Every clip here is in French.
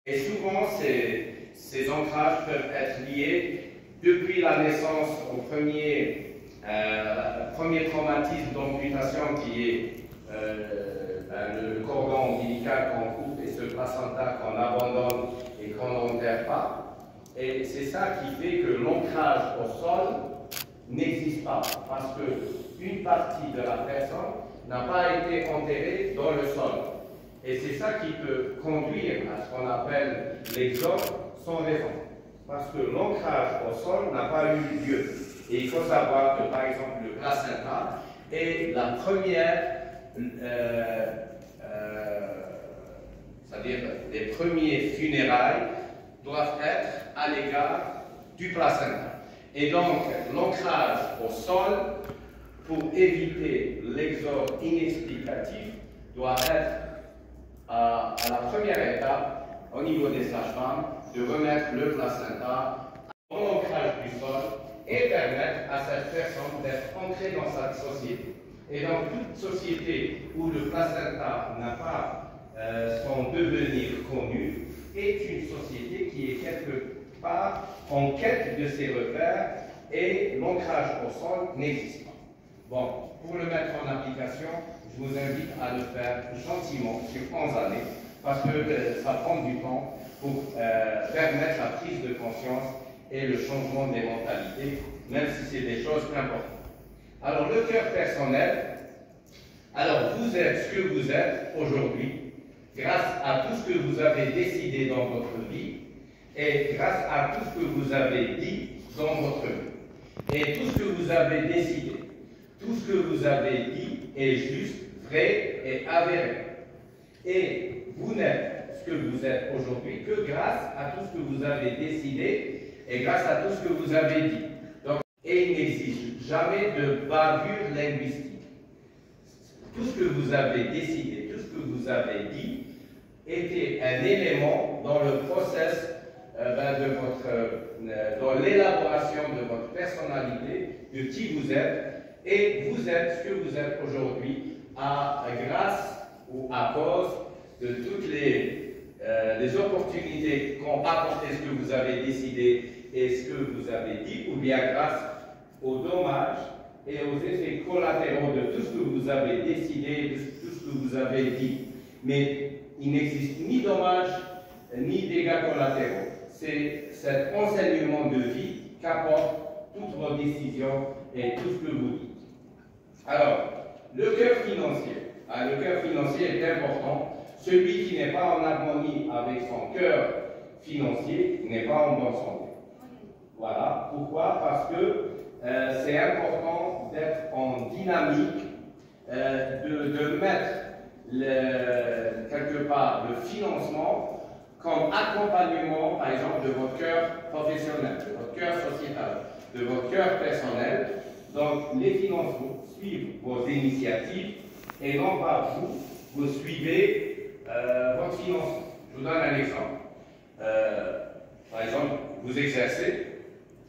Et souvent, ces ancrages peuvent être liés depuis la naissance au premier traumatisme d'amputation qui est le cordon ombilical qu'on coupe et ce placenta qu'on abandonne et qu'on n'enterre pas. Et c'est ça qui fait que l'ancrage au sol n'existe pas, parce qu'une partie de la personne n'a pas été enterrée dans le sol. Et c'est ça qui peut conduire à ce qu'on appelle l'exode sans raison, parce que l'ancrage au sol n'a pas eu lieu. Et il faut savoir que, par exemple, le placenta est la première, c'est-à-dire les premiers funérailles doivent être à l'égard du placenta. Et donc, l'ancrage au sol, pour éviter l'exode inexplicatif, doit être à la première étape, au niveau des sages-femmes, de remettre le placenta dans l'ancrage du sol et permettre à cette personne d'être ancrée dans sa société. Et dans toute société où le placenta n'a pas son devenir connu, est une société qui est quelque part en quête de ses repères et l'ancrage au sol n'existe pas. Bon, pour le mettre en application, je vous invite à le faire gentiment sur 11 années parce que ça prend du temps pour permettre la prise de conscience et le changement des mentalités, même si c'est des choses importantes. Alors, le cœur personnel, alors vous êtes ce que vous êtes aujourd'hui grâce à tout ce que vous avez décidé dans votre vie et grâce à tout ce que vous avez dit dans votre vie. Et tout ce que vous avez décidé, tout ce que vous avez dit est juste, vrai et avéré. Et vous n'êtes ce que vous êtes aujourd'hui que grâce à tout ce que vous avez décidé et grâce à tout ce que vous avez dit. Donc, et il n'existe jamais de bavure linguistique. Tout ce que vous avez décidé, tout ce que vous avez dit, était un élément dans le process dans l'élaboration de votre personnalité, de qui vous êtes, et vous êtes ce que vous êtes aujourd'hui grâce ou à cause de toutes les opportunités qu'ont apporté ce que vous avez décidé et ce que vous avez dit, ou bien grâce aux dommages et aux effets collatéraux de tout ce que vous avez décidé, de tout ce que vous avez dit. Mais il n'existe ni dommages ni dégâts collatéraux. C'est cet enseignement de vie qu'apportent toutes vos décisions et tout ce que vous dites. Alors, le cœur financier. Le cœur financier est important. Celui qui n'est pas en harmonie avec son cœur financier n'est pas en bonne santé. Voilà. Pourquoi? Parce que c'est important d'être en dynamique, de mettre quelque part le financement comme accompagnement, par exemple, de votre cœur professionnel, de votre cœur sociétal, de votre cœur personnel. Donc, les financements suivent vos initiatives et non pas vous suivez votre financement. Je vous donne un exemple. Par exemple, vous exercez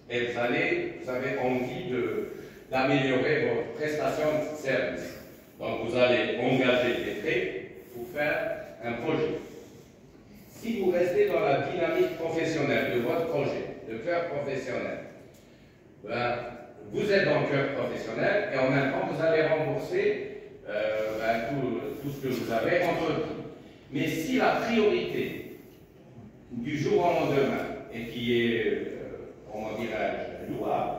et vous avez envie d'améliorer votre prestation de service. Donc, vous allez engager des frais pour faire un projet. Si vous restez dans la dynamique professionnelle de votre projet, de cœur professionnel, vous êtes dans le cœur professionnel et en même temps, vous allez rembourser tout ce que vous avez entrepris. Mais si la priorité du jour au lendemain, et qui est, comment dirais-je, louable,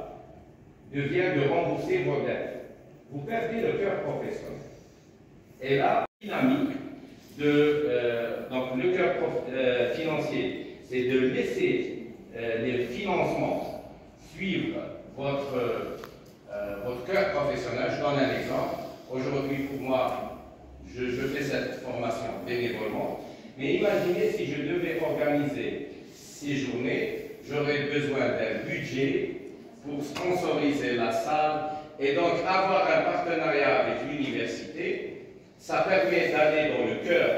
devient de rembourser vos dettes, vous perdez le cœur professionnel. Et la dynamique donc le cœur financier, c'est de laisser les financements suivre votre cœur professionnel. Je donne un exemple. Aujourd'hui, pour moi, je fais cette formation bénévolement. Mais imaginez si je devais organiser ces journées, j'aurais besoin d'un budget pour sponsoriser la salle et donc avoir un partenariat avec l'université. Ça permet d'aller dans le cœur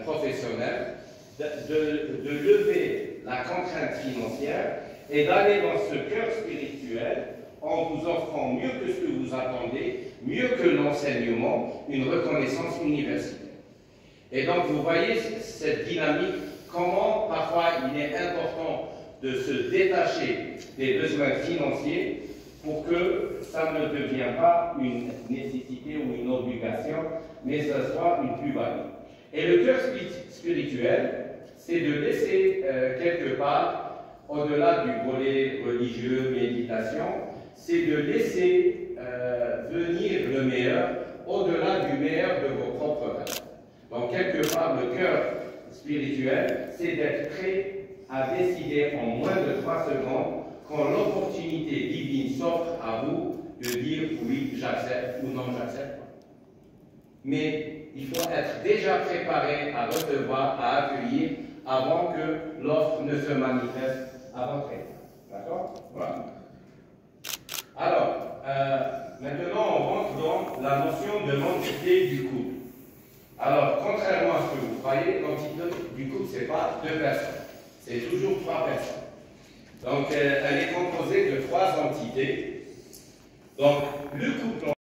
professionnel, de lever la contrainte financière et d'aller dans ce cœur spirituel en vous offrant mieux que ce que vous attendez, mieux que l'enseignement, une reconnaissance universitaire. Et donc vous voyez cette dynamique comment parfois il est important de se détacher des besoins financiers pour que ça ne devienne pas une nécessité ou une obligation, mais que ce soit une plus-value. Et le cœur spirituel, c'est de laisser quelque part, au-delà du volet religieux, méditation, c'est de laisser venir le meilleur au-delà du meilleur de vos propres rêves. Donc, quelque part, le cœur spirituel, c'est d'être prêt à décider en moins de 3 secondes quand l'opportunité divine s'offre à vous de dire oui, j'accepte ou non, j'accepte. Mais il faut être déjà préparé à recevoir, à accueillir avant que l'offre ne se manifeste à votre état. D'accord? Voilà. Alors, maintenant, on rentre dans la notion de l'entité du couple. Alors, contrairement à ce que vous croyez, l'entité du couple, ce n'est pas 2 personnes, c'est toujours 3 personnes. Donc, elle est composée de 3 entités. Donc, le couple